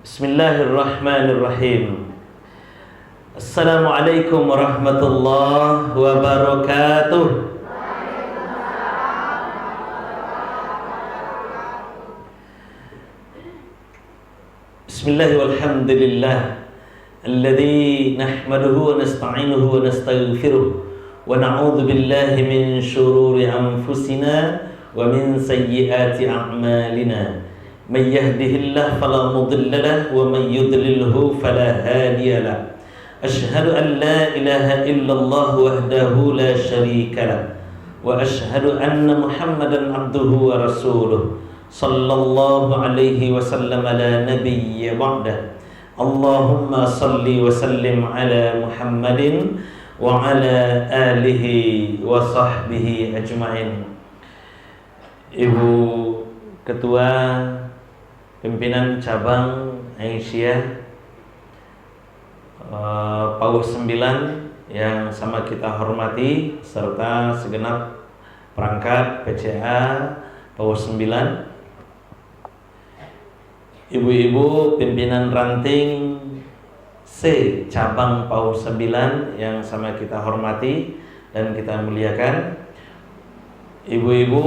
Bismillahirrahmanirrahim. Assalamualaikum warahmatullahi wabarakatuh. Bismillah walhamdulillah alladzi nahmaduhu wa nasta'inuhu wa nastaghfiruh wa na'udzu billahi min shururi anfusina wa min sayyiati a'malina. من يهده الله فلا مضل له ومن يضلله فلا هادي له أشهد أن لا إله إلا الله وحده لا شريك له وأشهد أن محمدا عبده ورسوله صلى الله عليه وسلم لا نبي بعده اللهم صل وسلم على محمد وعلى آله وصحبه أجمعين. Ibu Ketua Pimpinan Cabang Aisyah Paus 9 yang sama kita hormati, serta segenap perangkat PCA Paus 9, ibu-ibu pimpinan ranting C Cabang Paus 9 yang sama kita hormati dan kita muliakan, ibu-ibu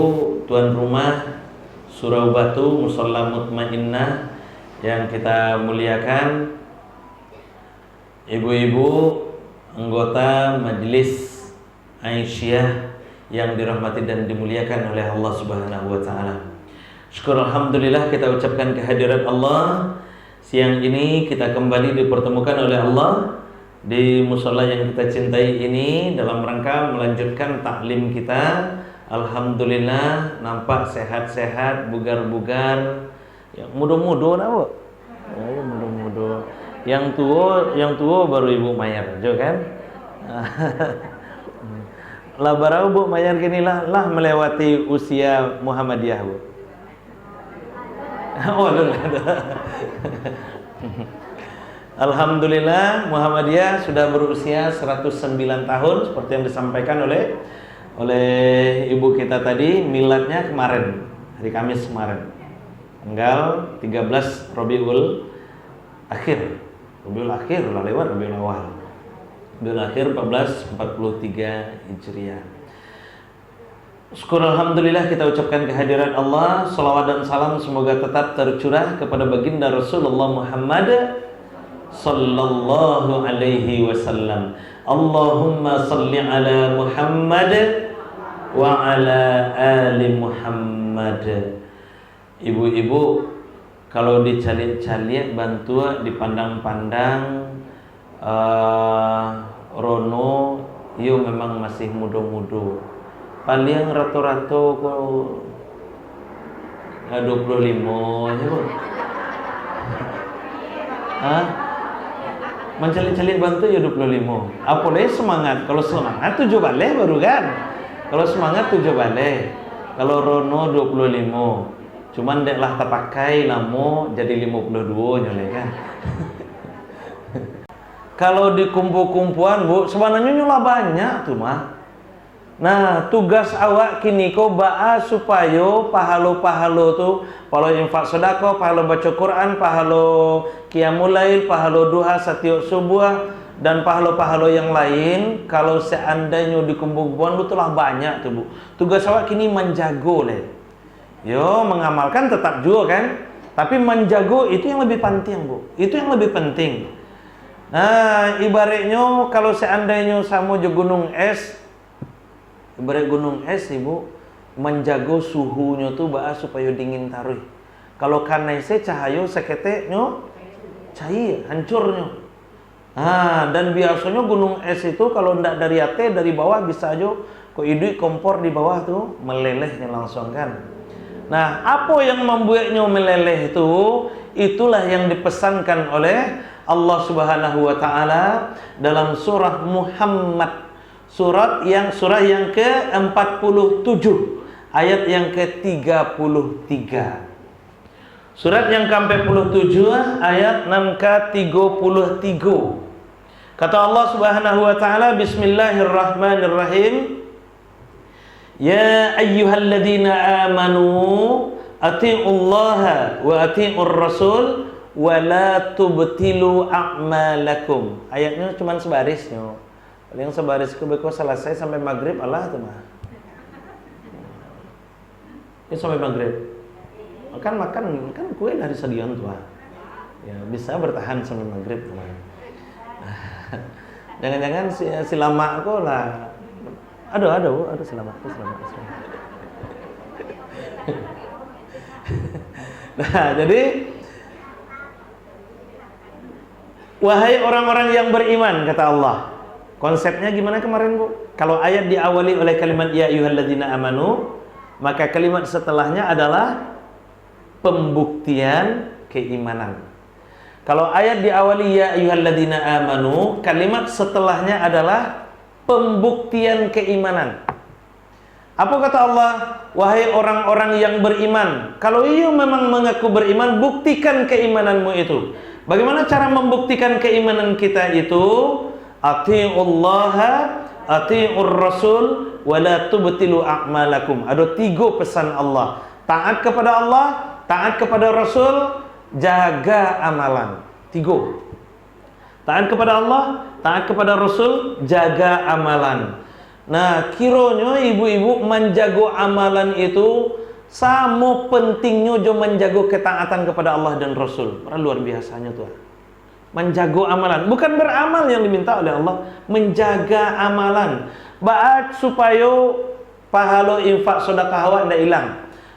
tuan rumah Surau Batu Musholla Mutmainnah yang kita muliakan, ibu-ibu anggota Majelis Aisyah yang dirahmati dan dimuliakan oleh Allah Subhanahu wa taala. Syukur alhamdulillah kita ucapkan kehadiran Allah. Siang ini kita kembali dipertemukan oleh Allah di musholla yang kita cintai ini dalam rangka melanjutkan taklim kita. Alhamdulillah nampak sehat-sehat, bugar-bugar, yang muda-muda nak bu? Oh, muda-muda. Yang tua baru Ibu Mayar, jo kan? Lah baru Bu Mayar kini lah melewati usia Muhammadiyah bu. Oh, Alhamdulillah Muhammadiyah sudah berusia 109 tahun seperti yang disampaikan oleh ibu kita tadi. Miladnya kemarin, hari Kamis kemarin, tanggal 13 Rabiul Akhir lah lewat Rabiul Awal. Rabiul Akhir 1443 Hijriah. Syukur alhamdulillah kita ucapkan kehadiran Allah. Salawat dan salam semoga tetap tercurah kepada baginda Rasulullah Muhammad sallallahu alaihi wasallam. Allahumma salli ala Muhammad wa ala ali Muhammad. Ibu-ibu kalau dicaliak-caliak bantua dipandang-pandang, rono yo memang masih muda-muda. Paling rata-rata kok 25 ya bu. Hah? Mencalik-calik bantu ya 25. Apalagi semangat. Kalau semangat 7 balik baru kan. Kalau semangat 7 balik. Kalau rono 25. Cuman dek lah terpakai lamo jadi 52 nyoleh kan. Kalau di kumpu-kumpuan bu, sebenarnya nyulah banyak tuh mah. Nah, tugas awak kini kau ba'a supaya pahalo-pahalo tu, pahalo infak sedekah, pahalo baca Quran, pahalo qiyamul lail, pahalo duha setiap subuh dan pahalo-pahalo yang lain. Kalau seandainya di kumpulan lu telah banyak tu bu. Tugas awak kini menjago leh. Yo, mengamalkan tetap juga kan, tapi menjago itu yang lebih penting bu. Itu yang lebih penting. Nah, ibaratnya kalau seandainya sama je gunung es, ibarat gunung es ibu, menjaga suhunya tuh ba'a supaya dingin taruh. Kalau kanese cahaya seketeknya cair, hancurnya. Nah, dan biasanya gunung es itu kalau ndak dari atas dari bawah bisa aja kok idui kompor di bawah tuh melelehnya langsung kan. Nah, apa yang membuatnya meleleh itu, itulah yang dipesankan oleh Allah Subhanahu wa taala dalam surah Muhammad. Surah yang ke-47 ayat yang ke-33. Surat yang ke-47 ayat 6 ke-33. Kata Allah Subhanahu wa taala, bismillahirrahmanirrahim. Ya ayyuhalladzina amanu atii'ullaha wa atii'ur rasul wala tubtilu a'malakum. Ayatnya cuma sebaris nyo. Paling sebaris kubeko selesai sampai maghrib Allah tuh mah. Ini sampai maghrib. Makan kan kue dari sedion tuh. Ya bisa bertahan sampai maghrib tuh mah. Jangan-jangan si lama aku lah. Aduh selamat. Nah, jadi wahai orang-orang yang beriman, kata Allah. Konsepnya gimana kemarin, Bu? Kalau ayat diawali oleh kalimat ya ayyuhalladzina amanu, maka kalimat setelahnya adalah pembuktian keimanan. Kalau ayat diawali ya ayyuhalladzina amanu, kalimat setelahnya adalah pembuktian keimanan. Apa kata Allah? Wahai orang-orang yang beriman, kalau ia memang mengaku beriman, buktikan keimananmu itu. Bagaimana cara membuktikan keimanan kita itu? Ati'ullaha, ati'ur rasul, wa la tubtilu a'malakum. Ada 3 pesan Allah. Taat kepada Allah, taat kepada Rasul, jaga amalan. 3. Taat kepada Allah, taat kepada Rasul, jaga amalan. Nah, kiranya ibu-ibu menjaga amalan itu sama pentingnya jo menjaga ketaatan kepada Allah dan Rasul. Luar biasanya tuh. Menjaga amalan, bukan beramal yang diminta oleh Allah, menjaga amalan. Baat supaya pahala infak sedekah awak ndak hilang.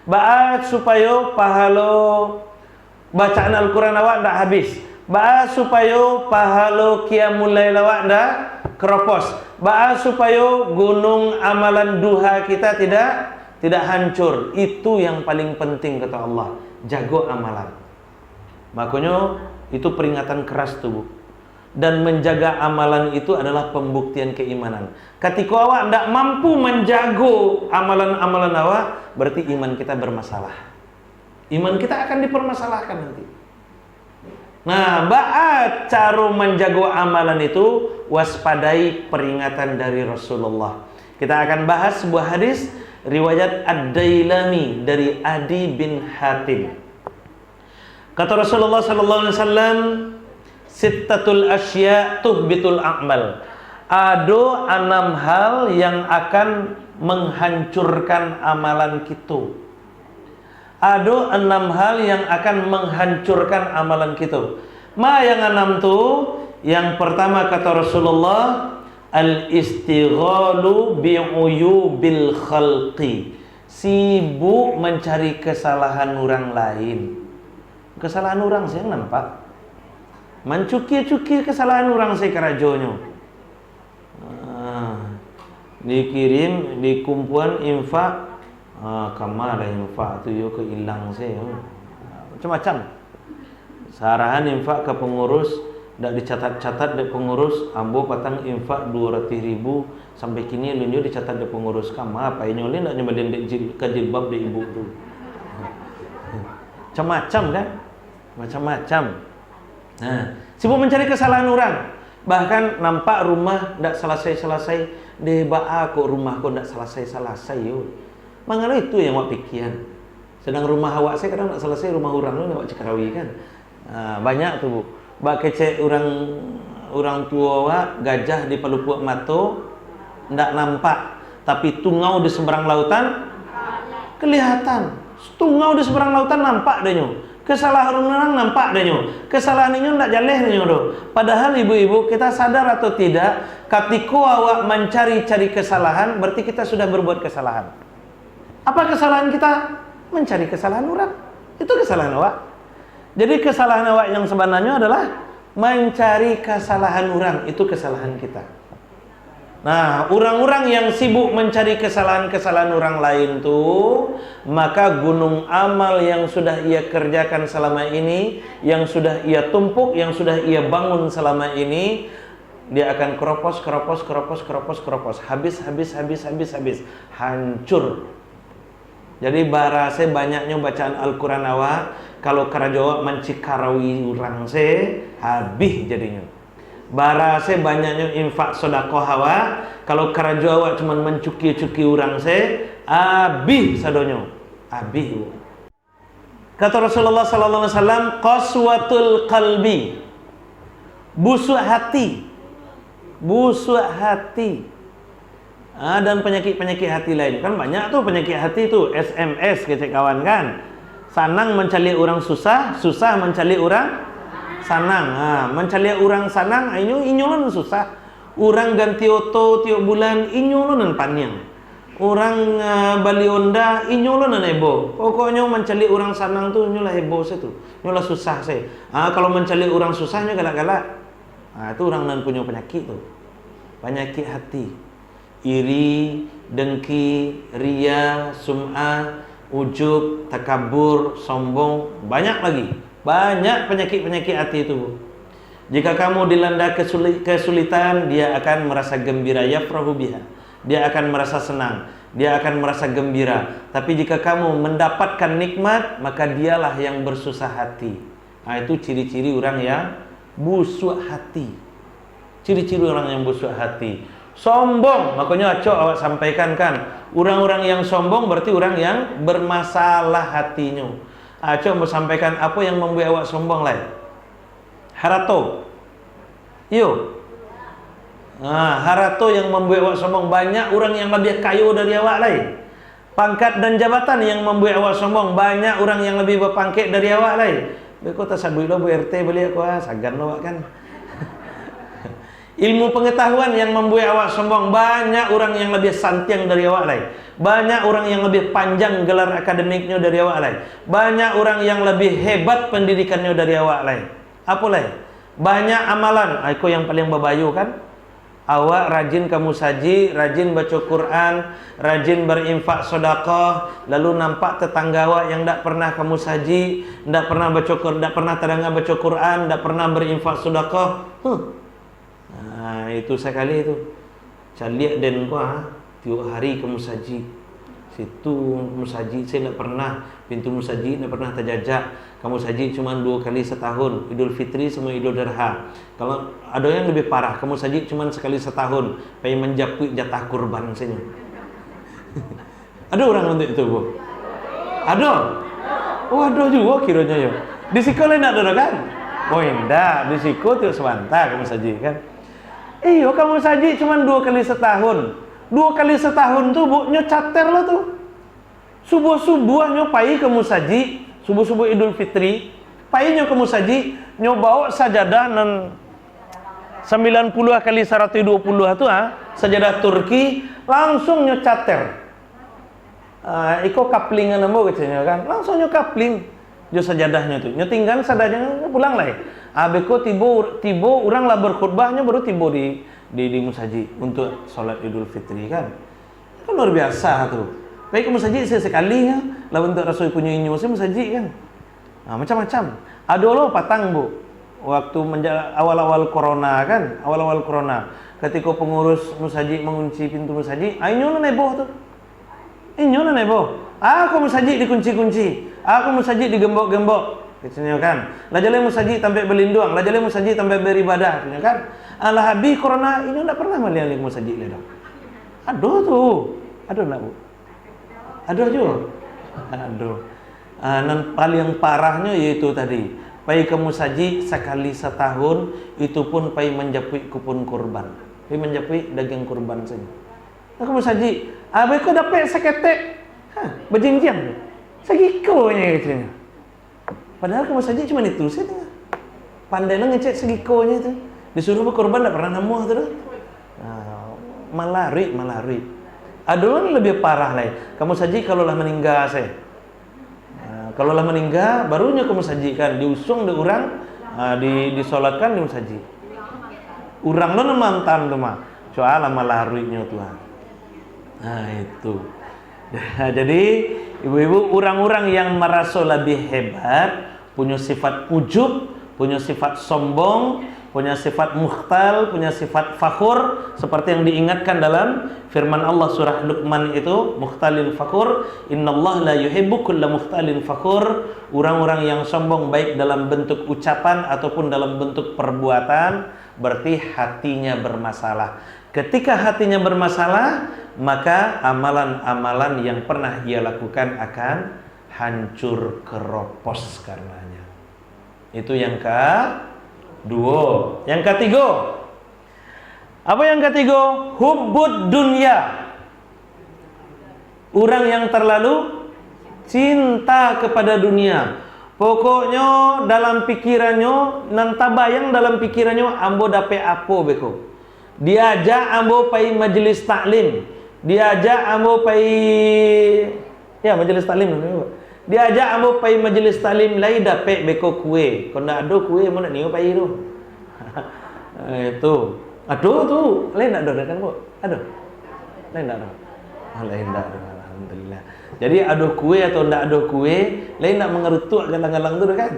Baat supaya pahala bacaan Al-Qur'an awak ndak habis. Baat supaya pahala qiyamul lail awak ndak keropos. Baat supaya gunung amalan duha kita tidak hancur. Itu yang paling penting kata Allah. Jaga amalan. Makanya itu peringatan keras tuh, Bu. Dan menjaga amalan itu adalah pembuktian keimanan. Ketika awak tidak mampu menjaga amalan-amalan awak, berarti iman kita bermasalah. Iman kita akan dipermasalahkan nanti. Nah, baat cara menjaga amalan itu, waspadai peringatan dari Rasulullah. Kita akan bahas sebuah hadis riwayat Ad-Dailami dari Adi bin Hatim. Kata Rasulullah sallallahu alaihi wasallam, sittatul asya tuhbitul a'mal. Ada 6 hal yang akan menghancurkan amalan kita. Ada 6 hal yang akan menghancurkan amalan kita. Ma yang 6 tu? Yang pertama kata Rasulullah, al-istighalu bi'uyubil khalqi. Sibuk mencari kesalahan orang lain. Kesalahan orang saya nampak. Mencuki-cuki kesalahan orang saya kerajonya. Dikirim di kumpulan infak, kamar infak tu yo ke hilang saya. Macam-macam. Sarahan infak ke pengurus, dak dicatat-catat dek pengurus, ambo patang infak 200.000 sampai kini lunjo dicatat dek pengurus kamar, apa nyolin dak nyembadin dek ke jilbab dek ibu tu. Macam-macam kan? Macam-macam. Nah, sibuk mencari kesalahan orang. Bahkan nampak rumah ndak selesai-selesai, debaa kok rumah kok ndak selesai-selesai yo. Mangala itu yang awak pikiran. Sedang rumah awak saya kadang ndak selesai, rumah orang lu awak cekarawi kan. Banyak tuh, Bu. Bak kecek orang tua awak gajah di pelupuk mato ndak nampak, tapi tungau di seberang lautan kelihatan. Tungau di seberang lautan nampak deh nyo. Kesalahan orang nampak deh nyo. Kesalahan ini ndak jaleh deh nyo. Padahal ibu-ibu kita sadar atau tidak, ketika awak mencari-cari kesalahan, berarti kita sudah berbuat kesalahan. Apa kesalahan kita? Mencari kesalahan orang. Itu kesalahan awak. Jadi kesalahan awak yang sebenarnya adalah mencari kesalahan orang. Itu kesalahan kita. Nah, orang-orang yang sibuk mencari kesalahan-kesalahan orang lain tuh, maka gunung amal yang sudah ia kerjakan selama ini, yang sudah ia tumpuk, yang sudah ia bangun selama ini, dia akan keropos, habis, hancur. Jadi barase banyaknya bacaan Al-Quran awak, kalau karajawa mencikarawi orang se, habis jadinya. Barase banyaknya infak sedekah awak, kalau karajawa cuma mencuki-cuki orang se, habis sadonyo. Habis. Kata Rasulullah sallallahu alaihi wasallam, qaswatul qalbi, busuk hati. Busuk hati. Dan penyakit-penyakit hati lain. Kan banyak tuh penyakit hati tuh, SMS kecek kawan kan. Sanang mencari orang susah, susah mencari orang sanang. Mencari orang sanang inyolon susah. Orang ganti oto tiap bulan inyolon panjang. Orang bali onda inyolon heboh. Pokoknya mencari orang sanang tuh nyolah heboh situ. Nyolah susah saya. Kalau mencari orang susahnya galak-galak. Itu orang nan punya penyakit tuh. Penyakit hati. Iri, dengki, ria, sum'ah, ujub, takabur, sombong, banyak lagi. Banyak penyakit-penyakit hati itu. Jika kamu dilanda kesulitan, dia akan merasa gembira, yafrahu biha. Dia akan merasa senang, dia akan merasa gembira. Tapi jika kamu mendapatkan nikmat, maka dialah yang bersusah hati. Itu ciri-ciri orang yang busuk hati. Ciri-ciri orang yang busuk hati. Sombong, makanya acok awak sampaikan kan, orang-orang yang sombong berarti orang yang bermasalah hatinya. Acok mau sampaikan apa yang membuat awak sombong lain. Harato. Yo. Harato yang membuat awak sombong. Banyak orang yang lebih kaya dari awak lain. Pangkat dan jabatan yang membuat awak sombong. Banyak orang yang lebih berpangkat dari awak lain. Beko tak sabui lo Bu RT beli aku sagan lo awak kan. Ilmu pengetahuan yang membuat awak sombong. Banyak orang yang lebih santiang dari awak lain. Banyak orang yang lebih panjang gelar akademiknya dari awak lain. Banyak orang yang lebih hebat pendidikannya dari awak lain. Apa lain? Banyak amalan. Aku yang paling berbayu kan. Awak rajin kamu saji, rajin baca Quran, rajin berinfak sedekah, lalu nampak tetangga awak yang tak pernah kamu saji, tak pernah baca Quran, tak pernah terdengar baca Quran, tak pernah berinfak sedekah. Itu sekali itu. Caliak dan tiap hari ke musaji. Situ musaji saya tak pernah, pintu musaji tak pernah terjajak. Kamu saji cuma 2 kali setahun, Idul Fitri sama Idul Adha. Kalau ada yang lebih parah, kamu saji cuma sekali setahun, pengen menjapui jatah kurban saja. Ada orang untuk itu, Bu? Ada? Oh, ada juga kiranya ya. Di sekolah tidak ada kan? Oh, enggak, di sekolah itu sebentar kamu saji kan. Iyo, kamu saji cuma 2 kali setahun. 2 kali setahun tuh Bu, nyo cater lah tuh. Subuh-subuh nyo pai kamu saji, subuh-subuh Idul Fitri, pai nyo kamu saji, nyo bawa sajadah nan 90 kali 120 itu sajadah Turki, langsung nyo cater. Iko kaplingan namo katanya kan. Langsung nyo kapling jo sajadahnya tuh. Nyo tinggal sadahnya pulang lah. Beko tibo orang lah berkhutbahnya baru tibo di musaji untuk sholat Idul Fitri kan. Kan luar biasa tuh. Baik ke musaji sekali ya, lah untuk Rasul punya inyo saya musaji kan. Macam-macam. Ada lo patang Bu. Waktu awal-awal corona kan, awal-awal corona. Ketika pengurus musaji mengunci pintu musaji, inyo na neboh tuh. Inyo na neboh. Aku musaji dikunci-kunci. Aku musaji digembok-gembok. Katanya kan. Lah jale musaji sampai berlindung, lah jale musaji sampai beribadah, katanya kan. Alah habis corona ini enggak pernah melihat musaji le dong. Aduh tuh. Aduh nak Bu. Aduh juga. Aduh. Nan paling parahnya yaitu tadi, pai ke musaji sekali setahun itu pun pai menjapui kupon kurban. Pai menjapui daging kurban saja. Aku musaji, abe ko dapat seketek. Berjinjang. Segikonya katanya. Padahal kamu saja cuma itu saja. Pandai lah ngecek segikonya itu. Disuruh berkorban tak pernah nemu tu. Malari. Ada orang lebih parah lah. Kamu saji kalau lah meninggal saya. Kalau lah meninggal barunya kamu sajikan, diusung di orang, disolatkan di musaji. Orang lo mantan tu mah. Soal malarinya Tuhan. Itu. Jadi ibu-ibu, orang-orang yang merasa lebih hebat, punya sifat ujub, punya sifat sombong, punya sifat mukhtal, punya sifat fakhur, seperti yang diingatkan dalam firman Allah surah Luqman itu, mukhtalin fakhur, innallaha la yuhibbu kulla mukhtalin fakhur. Orang-orang yang sombong baik dalam bentuk ucapan ataupun dalam bentuk perbuatan, berarti hatinya bermasalah. Ketika hatinya bermasalah, maka amalan-amalan yang pernah ia lakukan akan hancur keropos karenanya. Itu yang kedua. Yang ketiga, apa yang ketiga? Hubbud dunya. Orang yang terlalu cinta kepada dunia. Pokoknya dalam pikirannya, nanti bayang dalam pikirannya, ambo dapat apa beko. Diajak ambo pai majelis taklim. Diajak ambo pai majelis taklim. Diajak ambo pai majelis taklim lai dapat beko kue. Kalau ndak ada kue mau nak niu pai tu. Itu. Aduh tu, lain ndak ada kan, Bu? Aduh. Lain ndak ada. Lain ndak ada. Alhamdulillah. Jadi ada kue atau ndak ada kue, lain ndak mengerutuk galang-galang tu kan?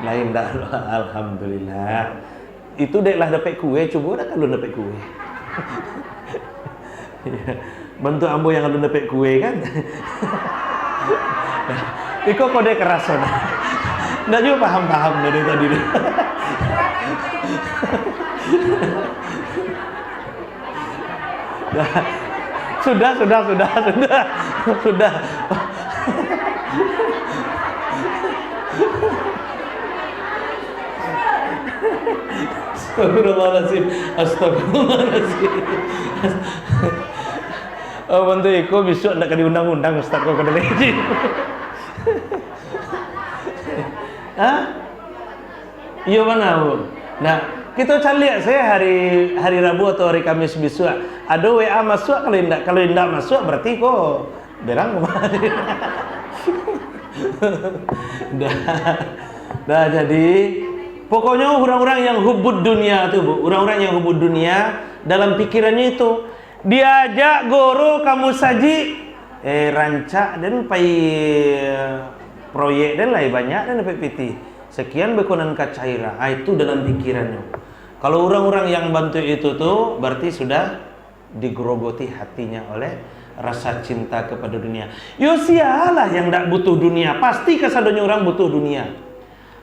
Lain ndak ada. Alhamdulillah. Itu deklah dapat kue, coba dah kalau dapat kue. Bantu ambo yang kalau dapat kue kan? Iko kode keras dah. Ndak juga paham-paham dari tadi. Sudah. Astagfirullahaladzim. Oh, bantu Iko besok nak diundang-undang Ustaz kau kena lagi. Hah? Iya mana, Bu? Nah, kita cari saya hari Rabu atau hari Kamis besok. Ada WA masuk, kalau tidak masuk berarti kok berang kemarin. Dah jadi pokoknya orang-orang yang hubud dunia tuh, Bu. Orang-orang yang hubud dunia dalam pikirannya itu diajak guru kamu saji rancak dan pai proyek dan lain banyak dan PPT. Sekian bekonan kacaira. Itu dalam pikirannya. Kalau orang-orang yang bantu itu tuh berarti sudah digerogoti hatinya oleh rasa cinta kepada dunia. Yo sialah yang tak butuh dunia. Pasti kasadonya orang butuh dunia.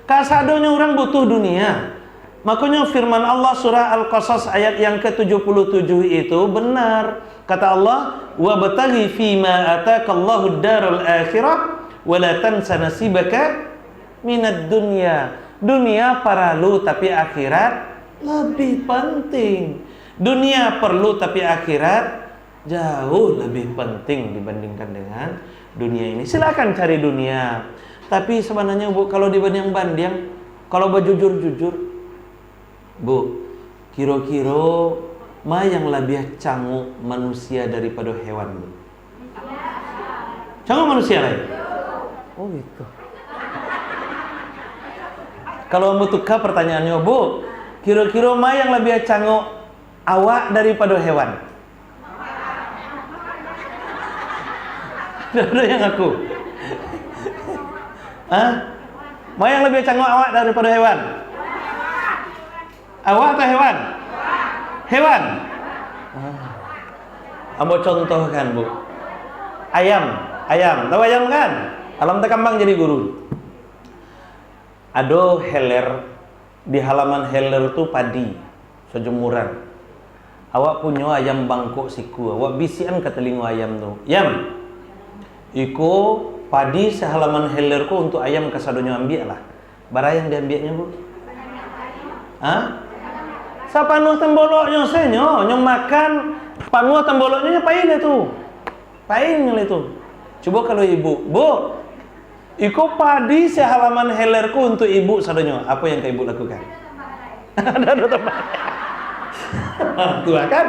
Kasadonya orang butuh dunia. Makanya firman Allah surah Al-Qasas ayat yang ke-77 itu benar. Kata Allah, "Wa bataghi fima ataakallahu ad-daral akhirah wa la tansa nasibaka minad dunya." Dunia perlu tapi akhirat lebih penting. Dunia perlu tapi akhirat jauh lebih penting dibandingkan dengan dunia ini. Silakan cari dunia. Tapi sebenarnya, Bu, kalau dibanding-banding, kalau berjujur-jujur, Bu, kira-kira mana yang lebih canggih manusia daripada hewan, Bu? Canggih manusia lain? Oh gitu. Kalau mau tukar pertanyaannya, Bu, kira-kira mana yang lebih canggih awak daripada hewan? Ada yang aku. Hah? Mana yang lebih canggih awak daripada hewan? Awak atau hewan? Hewan. Ambo contohkan, Bu. Ayam. Tahu ayam kan? Alam tekambang jadi guru. Ada heler di halaman heler itu padi, sejemuran. Awak punya ayam bangkok siku, awak bisian ke telinga ayam tu. Yam, iko padi sehalaman helerku untuk ayam kasadonya ambil lah. Barang yang diambilnya, Bu? Hah? Sa panuh temboloknya senyo, nyong makan panuh temboloknya pain itu. Painnya itu. Coba kalau ibu, Bu, iko padi sehalaman helerku untuk ibu sadonya. Apa yang ibu lakukan? Ada tempat. Tua kan?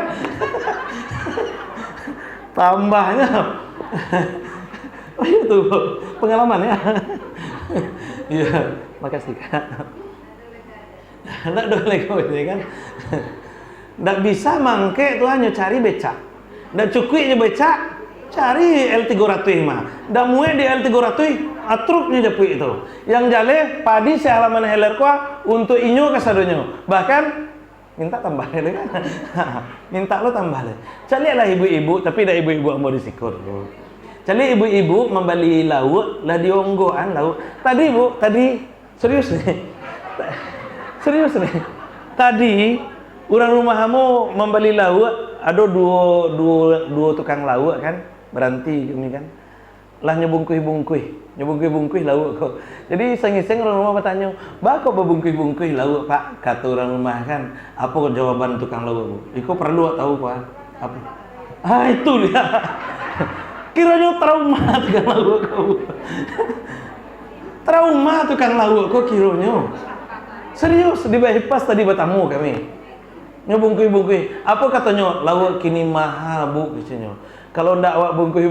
Tambahnya. Oh itu pengalaman ya. Iya, makasih Kak. Nggak boleh kau ini kan. Nggak bisa mangke tuh hanya cari becak. Nggak cukupnya becak, cari L300 mah. Nggak muat di L300, atruknya jepuk itu. Yang jale padi sehalaman heler kuah untuk inyo kasadonyo. Bahkan minta tambah deh kan. Minta lo tambah deh. Cari lah ibu-ibu, tapi dah ibu-ibu mau disikur. Cari ibu-ibu membeli lauk lah dionggoan lauk. Tadi Bu, tadi serius nih. Serius nih. Tadi orang rumah kamu membeli lauk, ada dua tukang lauk kan, berhenti ini kan. lah nyebungkui lauk kok. Jadi iseng-iseng orang rumah bertanya, "Ba kok bebungkui lauk, Pak?" Kata orang rumah kan. Apa jawaban tukang lauk, Bu? Iko perlu tahu, Pak. Apa? Ah, itu dia. Kiranya trauma tukang lauk kau. Trauma tukang lauk kok kiranya. Serius di bypass tadi bertamu kami. Nyebungkui. Apa katanya? Lauk kini mahal, Bu, katanya. Kalau ndak awak bungkui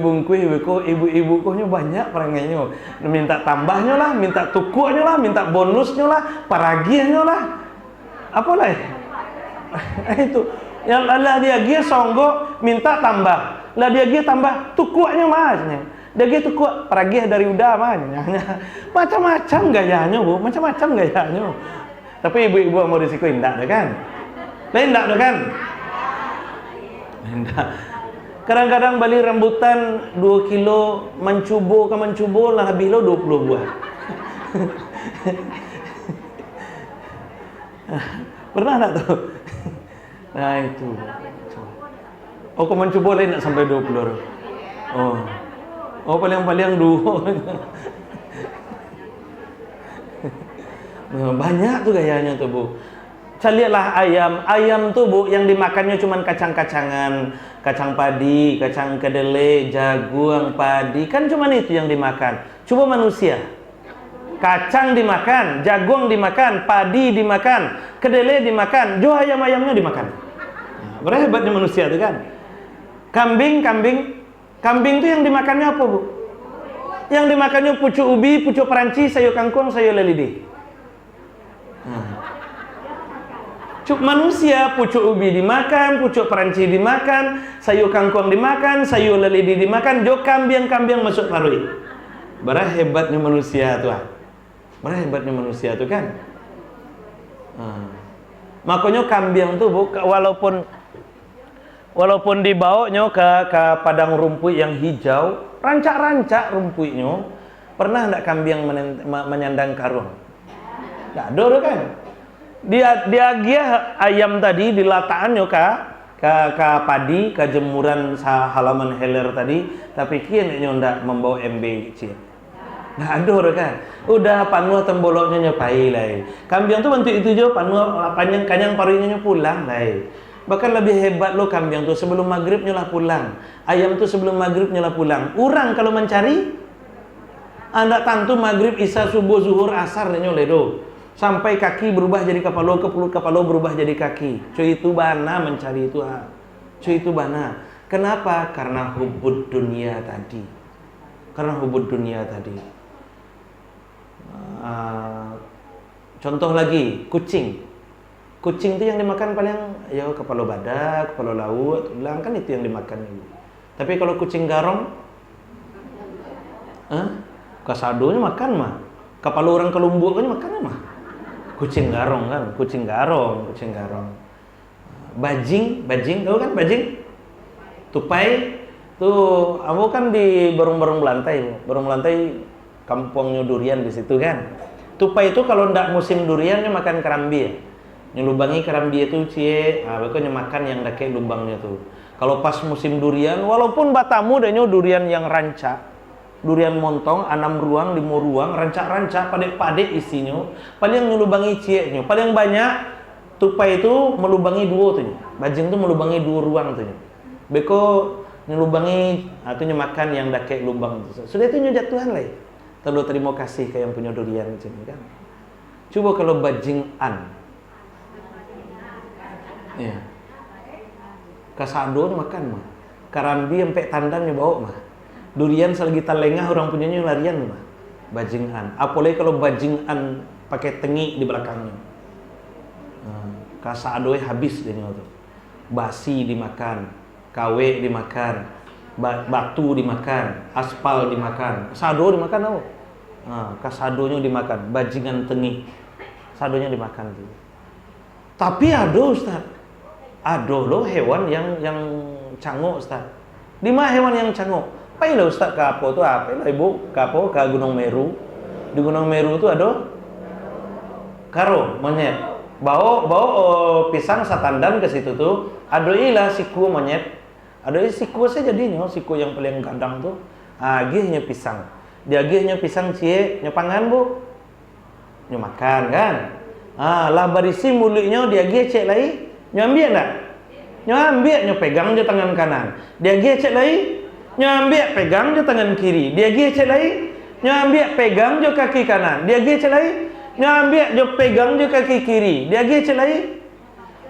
kok ibu-ibu kohnya banyak perangainya. Minta tambahnya lah, minta tukunya lah, minta bonusnya lah, paragiahnya lah. Apa lah? Itu. Yang lah dia songgok minta tambah. Lah dia tambah tukunya mahnya. Dia tukuk paragiah dari udah mahnya. Macam-macam gayanya, Bu. Macam-macam gayanya. Tapi ibu-ibu mau risiko indah kan? Lain enggak kan? Enggak. Kadang-kadang balik rambutan 2 kilo mencubo lah habis lo 20 buah. Pernah enggak tuh? Nah itu. Oh kau mencubo lain enggak sampai 20 orang? Oh paling-paling 2. Banyak tuh gayanya tuh, Bu. Lihatlah ayam tuh, Bu, yang dimakannya cuman kacang-kacangan, kacang padi, kacang kedelai, jagung, padi, kan cuman itu yang dimakan. Coba manusia, kacang dimakan, jagung dimakan, padi dimakan, kedelai dimakan, ayam-ayamnya dimakan. Nah, berapa hebatnya manusia itu kan? Kambing tuh yang dimakannya apa, Bu? Yang dimakannya pucuk ubi, pucuk perancis, sayur kangkung, sayur lelidi. Manusia pucuk ubi dimakan, pucuk perancis dimakan, sayur kangkung dimakan, sayur lelidi dimakan, jo kambing masuk parui. Berapa hebatnya manusia tuh. Berapa hebatnya manusia tuh kan? Makanya kambing tuh, Bu, walaupun dibawanya ke padang rumput yang hijau, rancak-rancak rumputnya, pernah enggak kambing menyandang karung? Enggak ada kan? Dia ayam tadi dilataannya ke padi, ke jemuran halaman heler tadi, tapi kini ndak membawa embe kecil. Nah ada kan? Udah panuh temboloknya nyepai lah. Kambing tuh bentuk itu jo panuh panjang kanyang parinya pulang lah. Bahkan lebih hebat lo kambing tuh sebelum maghrib nyolah pulang. Ayam tuh sebelum maghrib nyolah pulang. Orang kalau mencari anda tantu maghrib, isya, subuh, zuhur, asar nyoleh do. Sampai kaki berubah jadi kepala, kepala berubah jadi kaki. Cuy itu bana mencari itu. Cuy itu bana. Kenapa? Karena hubud dunia tadi. Contoh lagi, kucing. Kucing itu yang dimakan paling ya kepala badak, kepala laut, tulang, kan itu yang dimakan. Tapi kalau kucing garong, kasadonya makan mah. Kepala orang kelumbuk kan makan mah. Kucing garong kan, kucing garong. Bajing, tahu kan bajing? Tupai, tuh, kamu kan di Barung Belantai kampungnya durian di situ kan. Tupai itu kalau ndak musim duriannya makan kerambi. Nyelubangi kerambi itu pokoknya makan yang dake lubangnya tuh. Kalau pas musim durian, walaupun batamu danya durian yang rancak, durian montong, 6 ruang, 5 ruang, rancak-rancak, padek-padek isinya, paling ngelubangi cieknya, paling banyak tupai itu melubangi 2 tuh, bajing itu melubangi 2 ruang tuh. Beko ngelubangi atau makan yang dake lubang itu. Sudah itu nyujat Tuhan lah. Terlalu terima kasih ke yang punya durian itu kan. Coba kalau bajingan, ya, kasado makan mah, karambi sampai tandannya bawa mah. Durian selagi talengah orang punyanya larian mah. Bajingan. Apalagi kalau bajingan pakai tengi di belakangnya. Kasadoe habis dia tuh. Basi dimakan, kawe dimakan, batu dimakan, aspal dimakan, sado dimakan tau. Kasadonya dimakan, bajingan tengi. Sadonya dimakan tuh. Tapi ada Ustaz. Ada loh hewan yang cangok Ustaz. Di mana hewan yang cangok? Pailah Ustaz ke apa tuh? Apa Ibu? Ke Gunung Meru. Di Gunung Meru tuh ada karo monyet. Bawa pisang satandan ke situ tuh. Ada ilah siku monyet. Ada siku saya jadinya, siku yang paling gandang tuh. Agih nyo pisang. Dia agih nyo pisang cie, nyo pangan bu. Nyo makan kan. Lah barisi mulutnya dia agih cek lai, nyo ambil enggak? Nyo ambil, nyo pegang je tangan kanan. Dia agih cek lai, nyo ambil, pegang je tangan kiri. Dia agih cek lai, nyo ambil, pegang je kaki kanan. Dia agih cek lai, nyo ambil, nyo pegang je kaki kiri. Dia agih cek lai,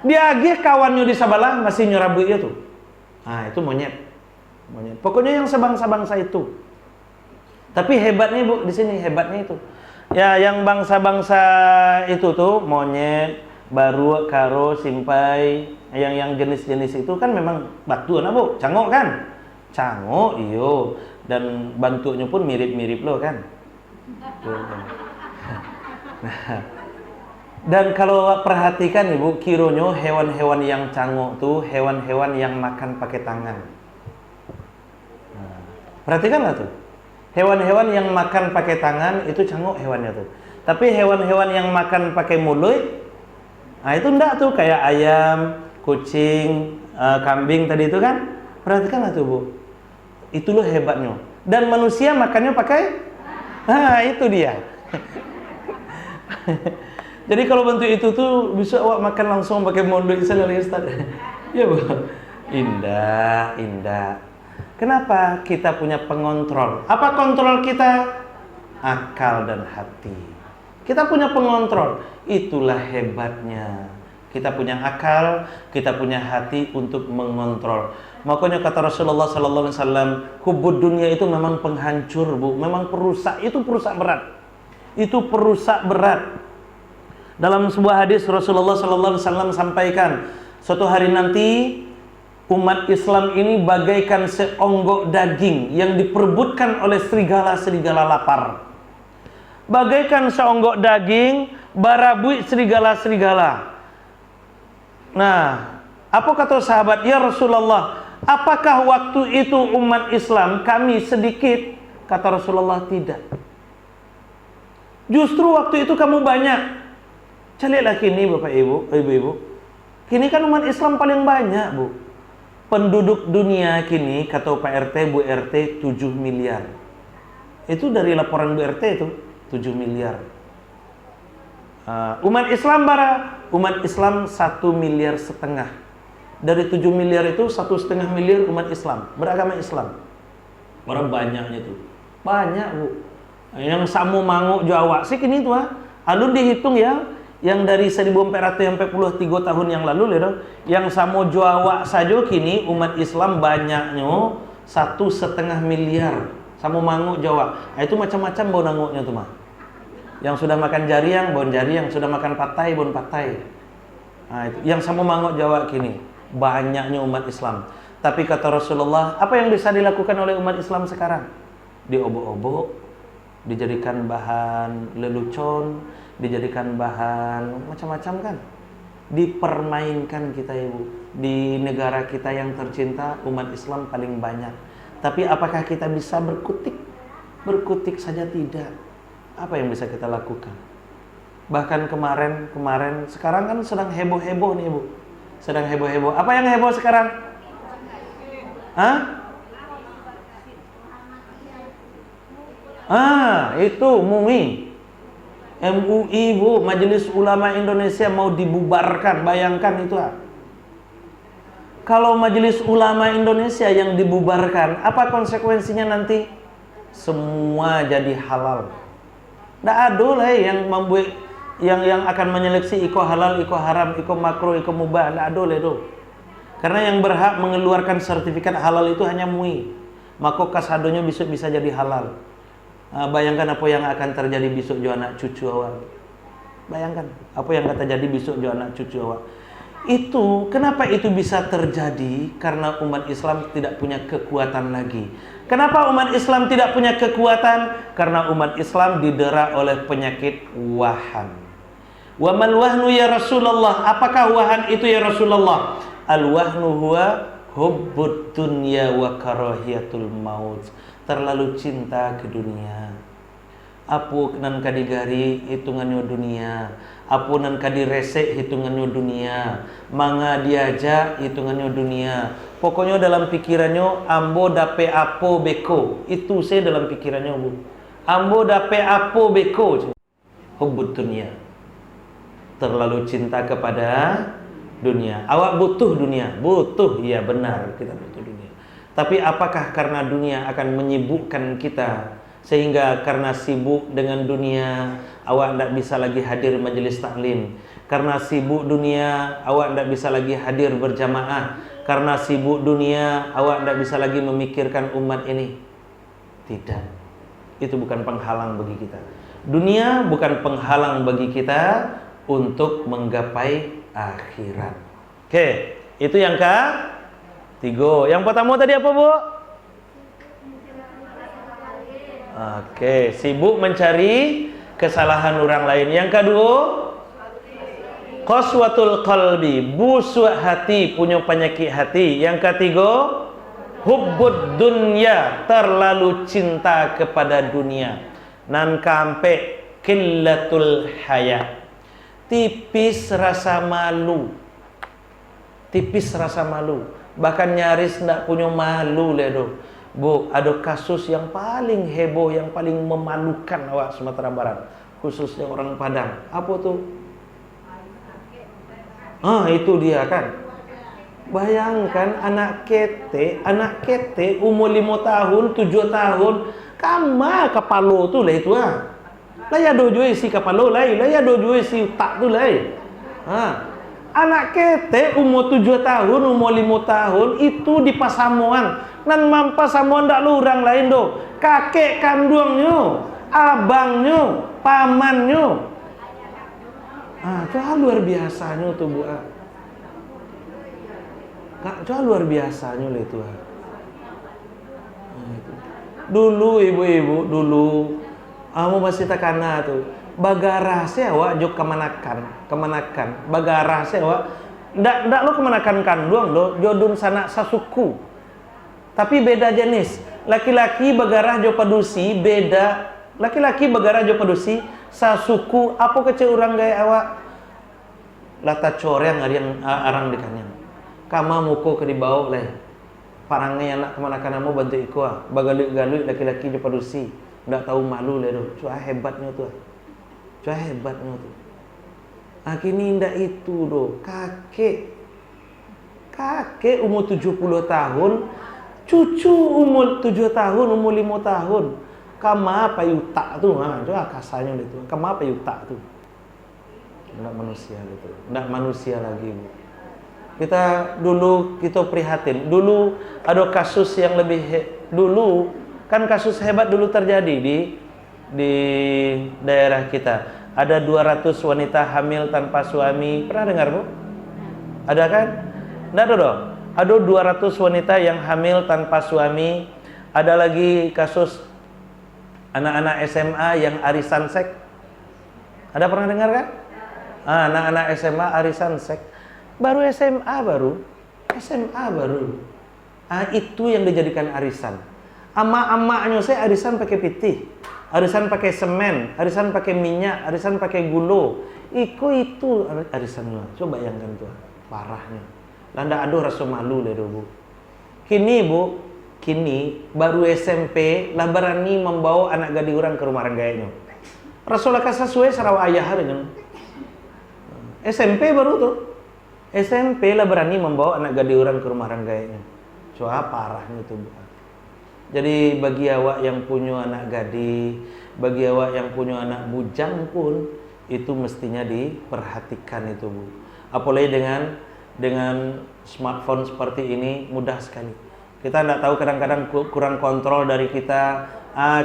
dia agih kawannya di sebelah masih nyo rambutnya tuh. Itu monyet. Pokoknya yang sebangsa-bangsa itu. Tapi hebatnya bu, di sini hebatnya itu. Ya, yang bangsa-bangsa itu tuh monyet, baru, karo, simpai, yang jenis-jenis itu kan memang batu nah bu, cangok kan? Cangok, iyo. Dan bentuknya pun mirip-mirip loh kan? Nah, dan kalau perhatikan ibu, kironyo hewan-hewan yang cangok tuh hewan-hewan yang makan pakai tangan. Perhatikanlah tuh. Hewan-hewan yang makan pakai tangan itu cangok hewannya tuh. Tapi hewan-hewan yang makan pakai mulut, itu enggak tuh, kayak ayam, kucing, kambing tadi itu kan. Perhatikanlah tuh bu. Itu loh hebatnya. Dan manusia makannya pakai, itu dia. Jadi kalau bentuk itu tuh bisa awak makan langsung pakai mulut misalnya Ustaz. Ya bu. Indah, indah. Kenapa? Kita punya pengontrol. Apa kontrol kita? Akal dan hati. Kita punya pengontrol. Itulah hebatnya. Kita punya akal, kita punya hati untuk mengontrol. Makanya kata Rasulullah sallallahu alaihi wasallam, hubud dunia itu memang penghancur, bu. Memang perusak, itu perusak berat. Itu perusak berat. Dalam sebuah hadis Rasulullah sallallahu alaihi wasallam sampaikan, suatu hari nanti umat Islam ini bagaikan seonggok daging yang diperebutkan oleh serigala-serigala lapar. Bagaikan seonggok daging barabui serigala-serigala. Nah, apa kata sahabat? Ya Rasulullah, apakah waktu itu umat Islam kami sedikit? Kata Rasulullah, tidak. Justru waktu itu kamu banyak. Carilah kini Bapak Ibu, Ibu-ibu. Kini kan umat Islam paling banyak, Bu. Penduduk dunia kini, kata Pak RT, Bu RT, 7 miliar. Itu dari laporan Bu RT itu, 7 miliar. Umat Islam bara, umat Islam 1,5 miliar. Dari 7 miliar itu 1,5 miliar umat Islam, beragama Islam. Orang banyaknya itu. Banyak, Bu. Yang samu manguk Jawa sih kini tuh, alun dihitung ya. Yang dari 1443 tahun yang lalu yang samo Jawa saja kini umat Islam banyaknya 1,5 miliar. Samo manguk Jawa. Itu macam-macam bau nanguknya tuh mah. Yang sudah makan jariang, bon jariang, sudah makan patai, bon patai. Itu yang samo manguk Jawa kini banyaknya umat Islam. Tapi kata Rasulullah, apa yang bisa dilakukan oleh umat Islam sekarang? Diobok-obok, dijadikan bahan lelucon, dijadikan bahan macam-macam kan, dipermainkan kita ibu. Di negara kita yang tercinta umat Islam paling banyak, tapi apakah kita bisa berkutik? Berkutik saja tidak. Apa yang bisa kita lakukan? Bahkan kemarin sekarang kan sedang heboh-heboh nih ibu, sedang heboh-heboh. Apa yang heboh sekarang? Itu MUI bu, Majelis Ulama Indonesia mau dibubarkan. Bayangkan itu. Kalau Majelis Ulama Indonesia yang dibubarkan, apa konsekuensinya nanti? Semua jadi halal. Nggak ada lah yang membuat yang akan menyeleksi iko halal, iko haram, iko makruh, iko mubah. Nggak ada lah itu. Karena yang berhak mengeluarkan sertifikat halal itu hanya MUI. Maka kasadonya bisa jadi halal. Bayangkan apa yang akan terjadi besok jo anak cucu awak. Bayangkan apa yang akan terjadi besok jo anak cucu awak. Itu kenapa itu bisa terjadi? Karena umat Islam tidak punya kekuatan lagi. Kenapa umat Islam tidak punya kekuatan? Karena umat Islam didera oleh penyakit wahan. Wa mal wahnu ya Rasulullah? Apakah wahan itu ya Rasulullah? Al wahnu huwa hubbud dunya wa karahiyatul maut. Terlalu cinta ke dunia. Apu nan kadigari hitungannya dunia. apunan kadi resek hitungannya dunia, manga diajak hitungannya dunia. Pokoknya dalam pikirannya ambo dape apo beko. Itu saya dalam pikirannya, Bu. Ambo dape apo beko. Hubbud dunia. Terlalu cinta kepada dunia. Awak butuh dunia? Butuh, iya benar, kita butuh dunia. Tapi apakah karena dunia akan menyibukkan kita sehingga karena sibuk dengan dunia awak tidak bisa lagi hadir majelis taklim? Karena sibuk dunia awak tidak bisa lagi hadir berjamaah? Karena sibuk dunia awak tidak bisa lagi memikirkan umat ini? Tidak. Itu bukan penghalang bagi kita. Dunia bukan penghalang bagi kita untuk menggapai akhirat. Oke, itu yang ketiga. Yang pertama tadi apa, Bu? Oke, sibuk mencari kesalahan orang lain. Yang kedua, qaswatul qalbi, busuk hati, punya penyakit hati. Yang ketiga, hubbud dunya, terlalu cinta kepada dunia. Nan kampe qillatul haya, tipis rasa malu. Tipis rasa malu, bahkan nyaris ndak punya malu ledo. Bu, ada kasus yang paling heboh, yang paling memalukan awak Sumatera Barat, khususnya orang Padang. Apa tuh? Itu dia kan. Bayangkan anak kete umur 5 tahun, 7 tahun, kama kapalo tuh lah itu Lah ya dojo si kapalo lah ya dojo si utak tuh lah. Anak kete umur 7 tahun, umur 5 tahun itu di pasamuan. Nan mampas samuan ndak lu orang lain do. Kakek kandungnya, abangnya, pamannya. Itu luar biasanya tuh, Bu. Itu luar biasanya itu. Dulu ibu-ibu, kamu masih takana tuh. Bagara sewa jok kemanakan. Bagara sewa ndak lo kemanakan kandung do, jodun sanak sasuku. Tapi beda jenis. Laki-laki bagarah jo padusi beda. Laki-laki bagarah jo padusi sasuku. Apa kece orang gaya awak? Lata coreng yang arang dikanyang. Kama muko ke dibawa leh. Parangnya anak kemana-kanamu bantu ikua. Bagalu-galu laki-laki jo padusi. Ndak tahu malu leh do. Cua hebatnya tuh. Cua hebatnya tuh. Kini ndak itu do. Kakek umur 70 tahun. Cucu umur 7 tahun, umur 5 tahun. Kama apa yutak tuh? Coba kasarnya itu. Kama apa yutak tuh? Enggak manusia gitu. Enggak manusia lagi, Bu. Kita prihatin. Dulu ada kasus yang lebih dulu kan kasus hebat dulu terjadi di daerah kita. Ada 200 wanita hamil tanpa suami. Pernah dengar, Bu? Ada kan? Enggak ada dong. Ada 200 wanita yang hamil tanpa suami. Ada lagi kasus anak-anak SMA yang arisan seks. Ada pernah dengar kan? Anak-anak SMA arisan seks. Baru SMA baru. Itu yang dijadikan arisan. Ama-amanya saya arisan pakai pitih, arisan pakai semen, arisan pakai minyak, arisan pakai gula. Itu arisannya. Coba bayangkan tuh, parahnya. Landa ada rasa malu deh Bu. Kini baru SMP lah berani membawa anak gadis orang ke rumah ranggainya. Rasulullah sesuai sarawa ayah harinya. SMP baru tuh. SMP lah berani membawa anak gadis orang ke rumah ranggainya. Coba parahnya tuh, Bu. Jadi bagi awak yang punya anak gadis, bagi awak yang punya anak bujang pun itu mestinya diperhatikan itu, Bu. Apalagi dengan smartphone seperti ini mudah sekali. Kita tidak tahu, kadang-kadang kurang kontrol dari kita.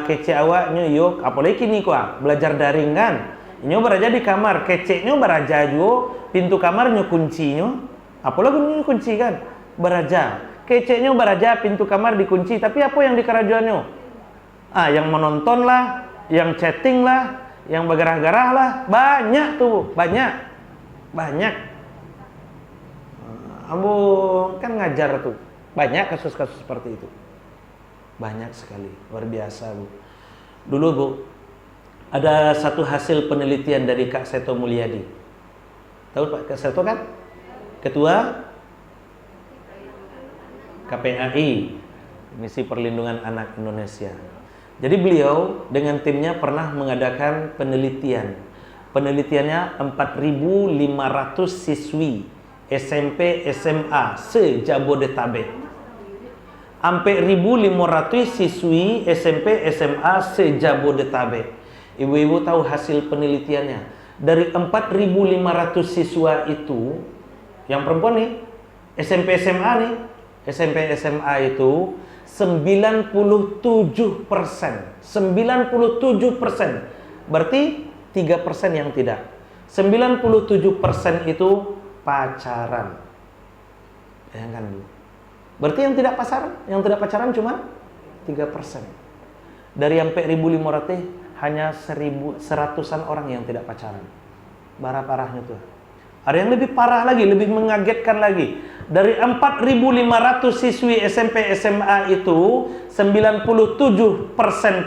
Kece awaknya yuk, apalagi kini belajar daring kan. Nyo beraja di kamar, keceknya beraja juga, pintu kamarnya kuncinya. Apalagi nyo kunci kan, beraja. Keceknya beraja, pintu kamar dikunci, tapi apa yang dikerajuannya? Yang menonton lah, yang chatting lah, yang bergerah-gerah lah, banyak tuh, banyak. Ambo kan ngajar tuh, banyak kasus-kasus seperti itu, banyak sekali, luar biasa, Bu. Dulu, Bu, ada satu hasil penelitian dari Kak Seto Mulyadi. Tahu Pak Seto kan? Ketua KPAI, Misi Perlindungan Anak Indonesia. Jadi beliau dengan timnya pernah mengadakan penelitian. Penelitiannya 4.500 siswi SMP SMA se-Jabodetabek. Sampai 1.500 siswi SMP SMA se-Jabodetabek. Ibu-ibu tahu hasil penelitiannya? Dari 4.500 siswa itu, yang perempuan nih, SMP SMA nih, SMP SMA itu 97%. 97%. Berarti 3% yang tidak. 97% itu pacaran. Bayangkan dulu. Berarti yang tidak pacaran cuma 3%. Dari sampai 1.500 hanya 100-an orang yang tidak pacaran. Bara parahnya tuh. Ada yang lebih parah lagi, lebih mengagetkan lagi. Dari 4.500 siswi SMP SMA itu 97%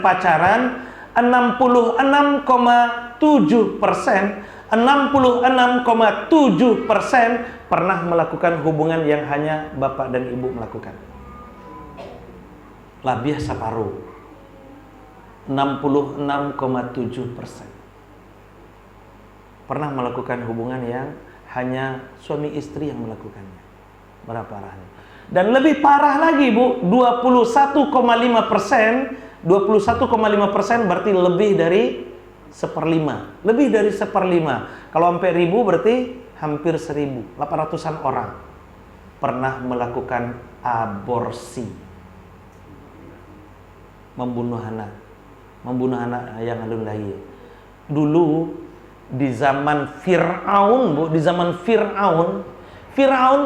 pacaran, 66,7% pernah melakukan hubungan yang hanya bapak dan ibu melakukan. Lebih separuh, 66,7% pernah melakukan hubungan yang hanya suami istri yang melakukannya. Berapa parahnya? Dan lebih parah lagi Bu, 21,5%. 21,5% berarti lebih dari 1/5. Lebih dari 1/5. Kalau sampai 1.000 berarti hampir 1.800-an orang pernah melakukan aborsi. Membunuh anak yang alun lahir. Dulu di zaman Fir'aun, Bu, di zaman Fir'aun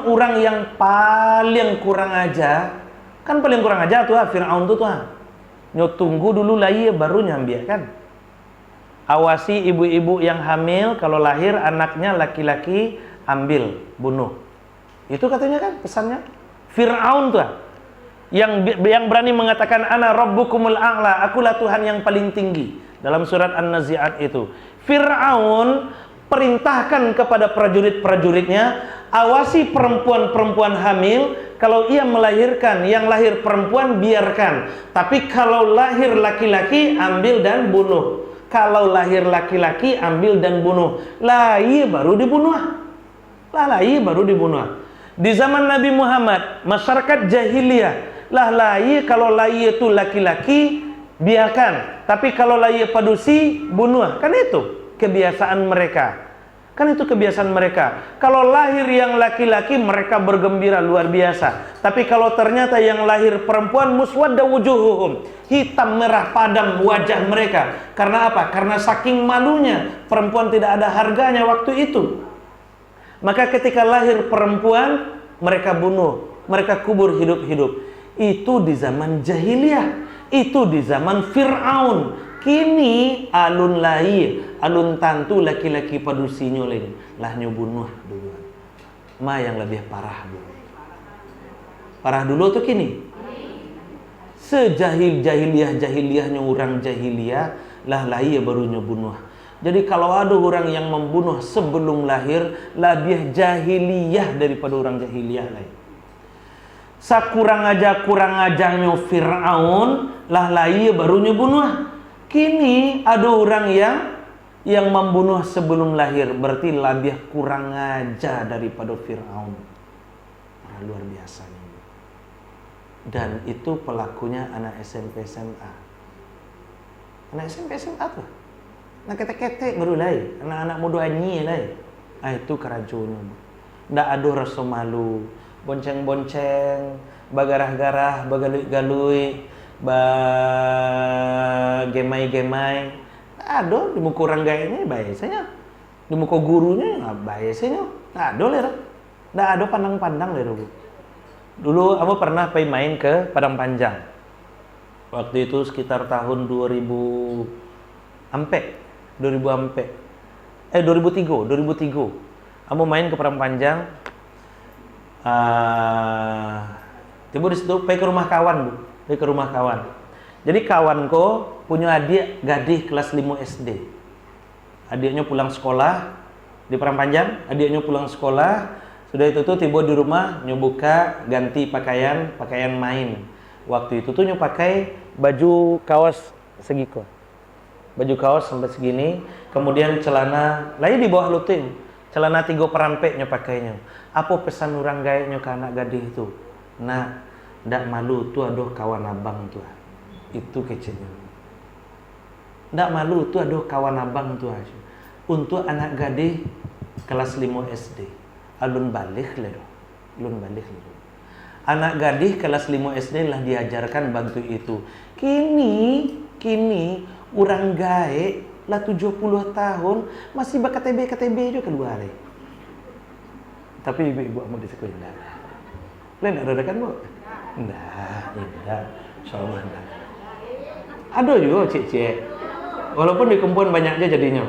orang yang paling kurang aja. Kan paling kurang aja tuh Fir'aun tuh. Tunggu dulu lahir baru nyambi kan. Awasi ibu-ibu yang hamil, kalau lahir anaknya laki-laki ambil, bunuh. Itu katanya kan pesannya. Fir'aun tuh yang berani mengatakan ana rabbukumul a'la, akulah Tuhan yang paling tinggi. Dalam surat An-Nazi'at itu Fir'aun perintahkan kepada prajurit-prajuritnya, awasi perempuan-perempuan hamil. Kalau ia melahirkan, yang lahir perempuan biarkan, tapi kalau lahir laki-laki ambil dan bunuh. Kalau lahir laki-laki ambil dan bunuh. Lahir baru dibunuh. Di zaman Nabi Muhammad, masyarakat jahiliyah, lahir kalau lahir itu laki-laki biarkan, tapi kalau lahir padusi bunuh. Kan itu kebiasaan mereka. Kalau lahir yang laki-laki mereka bergembira luar biasa. Tapi kalau ternyata yang lahir perempuan, muswadda wujuhuhum, hitam merah padam wajah mereka. Karena apa? Karena saking malunya, perempuan tidak ada harganya waktu itu. Maka ketika lahir perempuan, mereka bunuh, mereka kubur hidup-hidup. Itu di zaman jahiliyah, itu di zaman Fir'aun. Kini alun lahir, alun tantu laki-laki padusinya lain lah bunuh duluan. Yang lebih parah dulu. Parah dulu tuh kini. Sejahiliyahnya orang jahiliyah lah lahir baru bunuh. Jadi kalau ada orang yang membunuh sebelum lahir, lebih jahiliyah daripada orang jahiliyah lain. Sakurang ajarnya Fir'aun lah lahir baru bunuh. Kini ada orang yang membunuh sebelum lahir, berarti lebih kurang ajar daripada Fir'aun. Luar biasa nih. Dan itu pelakunya anak SMP SMA. Anak SMP SMA tuh. Anak ketek-ketek baru lahir, anak-anak muda anyi lahir. Itu keracunan. Ndak ada rasa malu, bonceng-bonceng, bagarah-garah, bagalui-galui, gemai-gemai. Aduh, di muka orang gayanya biasanya, di muka gurunya biasanya aduh lera. Nggak ada pandang-pandang lera. Dulu aku pernah pergi main ke Padang Panjang. Waktu itu sekitar tahun 2003. Aku main ke Padang Panjang. Tiba di situ pergi ke rumah kawan, Bu. Jadi kawanku punya adik gadis kelas 5 SD. Adiknya pulang sekolah, di Perempanjang, adiknya pulang sekolah, sudah itu tuh tiba di rumah, buka ganti pakaian main. Waktu itu tuh pakai baju kaos segiko. Baju kaos sampai segini, kemudian celana lain di bawah lutut. Celana 3 perampek pakainya. Apa pesan orang gayanya ke anak gadis itu? Nah, ndak malu tuh aduh kawan abang tuh. Itu kecilnya. Ndak malu tuh aduh kawan abang tuh aja. Untuk anak gadis kelas 5 SD. Alun balik lho. Anak gadis kelas 5 SD lah diajarkan bantu itu. Kini orang gae lah 70 tahun masih KTB juga keluar. Tapi ibu-ibu mau di sekolah enggak. Lain ada kan, Bu? Enggak. Insyaallah enggak. Aduh juga cik-cik. Walaupun di kumpulan banyak aja jadinya.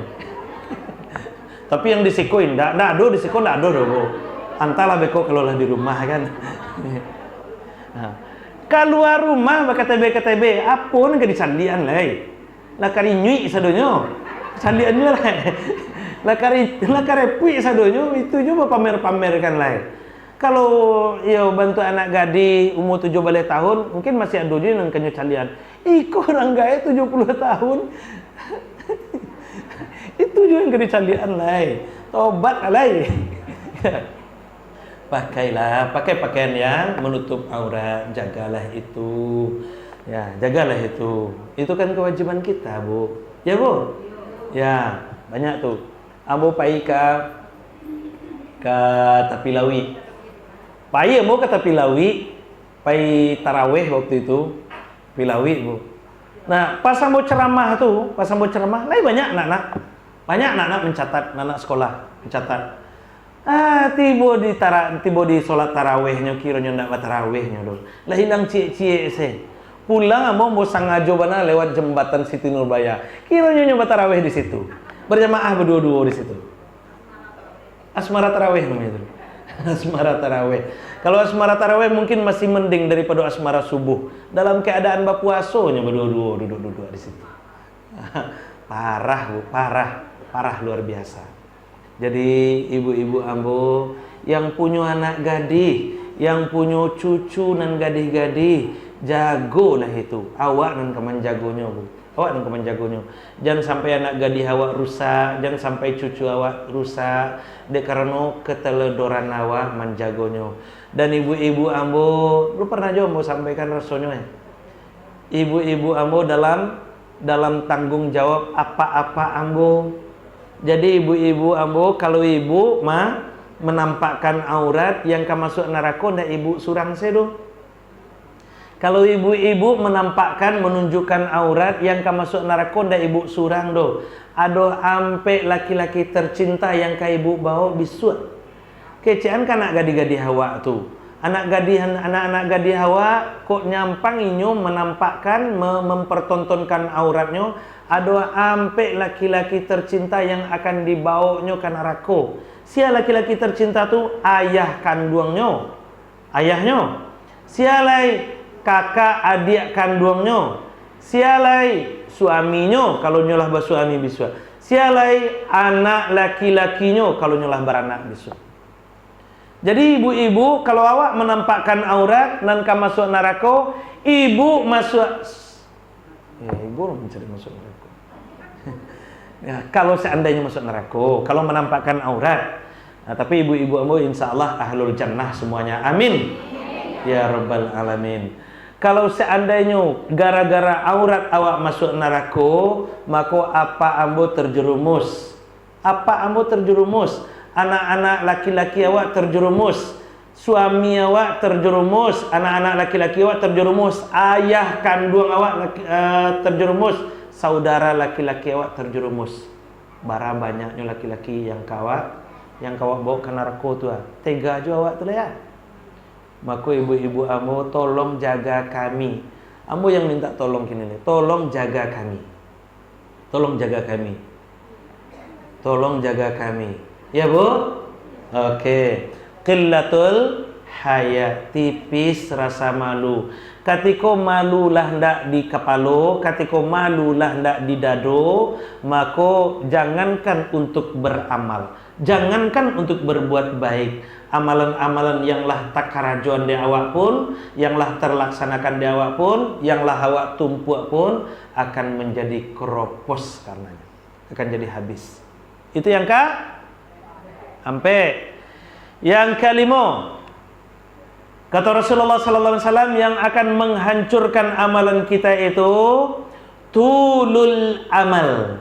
Tapi yang disikoin enggak ada di sekolah enggak ada, Bu. Antara beko kalau lah di rumah kan. Nah, keluar rumah KTB apun ke disandian lai. Lah kari nyui sadonyo. Sandiannya lai. Lah kari pui sadonyo itu juga pamer-pamerkan lai. Kalau yo bantu anak gadis umur 7 tahun, mungkin masih ada juga yang kenyo calian. Iko orang gaya 70 tahun. Itu juga yang kena calian lai. Tobat lai. Pakai pakaian yang menutup aurat, jagalah itu. Ya, jagalah itu. Itu kan kewajiban kita, Bu. Ya, Bu? Ya, banyak tuh. Ambo pai ke Tapilawi. Pai mau ke Tapilawi, pai tarawih waktu itu. Pilawi, Bu. Nah, pas ambo ceramah, lai banyak anak-anak. Banyak anak-anak mencatat, anak sekolah mencatat. Tiba di sholat tarawihnya kiranya ndak tarawihnya dulu. Lah hilang cie-cie se. Pulang mau sangajo bana lewat jembatan Siti Nurbaya. Kiranya nyoba tarawih di situ. Berjamaah berdua-dua di situ. Asmara tarawih namanya itu. Asmara tarawih. Kalau asmara tarawih mungkin masih mending daripada asmara subuh. Dalam keadaan berpuasanya berdua-dua duduk-duduk di situ. Parah, Bu, parah luar biasa. Jadi ibu-ibu ambo yang punya anak gadis, yang punya cucu dan gadis-gadis, jagolah itu. Awak nan keman jagonya, Bu. Awak nan keman jagonya. Jangan sampai anak gadis awak rusak, jangan sampai cucu awak rusak, karena keteledoran awak menjagonya. Dan ibu-ibu ambo, lu pernah juga mau sampaikan rasanya. Ibu-ibu ambo dalam tanggung jawab apa-apa ambo. Jadi ibu-ibu ambo, kalau ibu menampakkan aurat yang masuk neraka, ndak ibu surang sedo. Kalau ibu-ibu menampakkan menunjukkan aurat yang masuk neraka, ndak ibu surang do. Aduh ampe laki-laki tercinta yang ka ibu bawa bisuat. Kecean kan anak gadis-gadis hawa tuh. Anak-anak gadis hawa kok nyampang inyo menampakkan mempertontonkan auratnya. Ada ampe laki-laki tercinta yang akan dibawanya ke neraka. Sia laki-laki tercinta tu ayah kandungnya, ayahnya. Sialai kakak adik kandungnya. Sialai suaminya kalau nyolah bersuami bisu. Sialai anak laki-lakinya kalau nyolah beranak bisu. Jadi ibu-ibu kalau awak menampakkan aurat dan kamu masuk neraka, ibu masuk. Ibu mencari masuk neraka. Ya, kalau seandainya masuk neraka, kalau menampakkan aurat. Nah, tapi ibu-ibu ambo insyaallah ahlul jannah semuanya. Amin. Ya rabbal alamin. Kalau seandainya gara-gara aurat awak masuk neraka, maka apa ambo terjerumus? Apa ambo terjerumus? Anak-anak laki-laki awak terjerumus. Suami awak terjerumus, anak-anak laki-laki awak terjerumus, ayah kandung awak terjerumus, saudara laki-laki awak terjerumus. Bara banyaknya laki-laki yang kawak bawa ke neraka tu. Tega juga awak tu lah ya. Maka ibu-ibu ambo tolong jaga kami. Ambo yang minta tolong kini nih. Tolong jaga kami. Tolong jaga kami. Tolong jaga kami. Ya, Bu? Oke. Qillatul haya, tipis rasa malu. Ketika malulah ndak di kepala, ketika malulah ndak di dado, maka jangankan untuk beramal, jangankan untuk berbuat baik. Amalan-amalan yang lah tak karajuan di awak pun, yang lah terlaksanakan di awak pun, yang lah awak tumpuk pun akan menjadi keropos karenanya, akan jadi habis. Itu yang sampai yang kelima. Kata Rasulullah sallallahu alaihi wasallam, yang akan menghancurkan amalan kita itu tulul amal,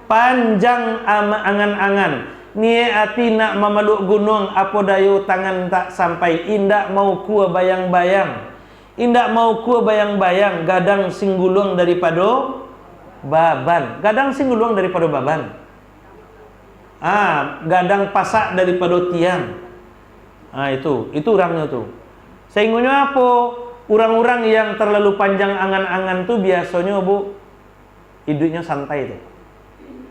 panjang angan-angan. Niati nak memeluk gunung, apa dayu tangan tak sampai. Indak mau ku bayang-bayang, indak mau ku bayang-bayang. Gadang singgulung daripada baban, gadang singgulung daripada baban. Gadang pasak daripada tiang. Itu orangnya tuh. Sehingga apa? Orang-orang yang terlalu panjang angan-angan tuh biasanya bu, hidupnya santai tuh.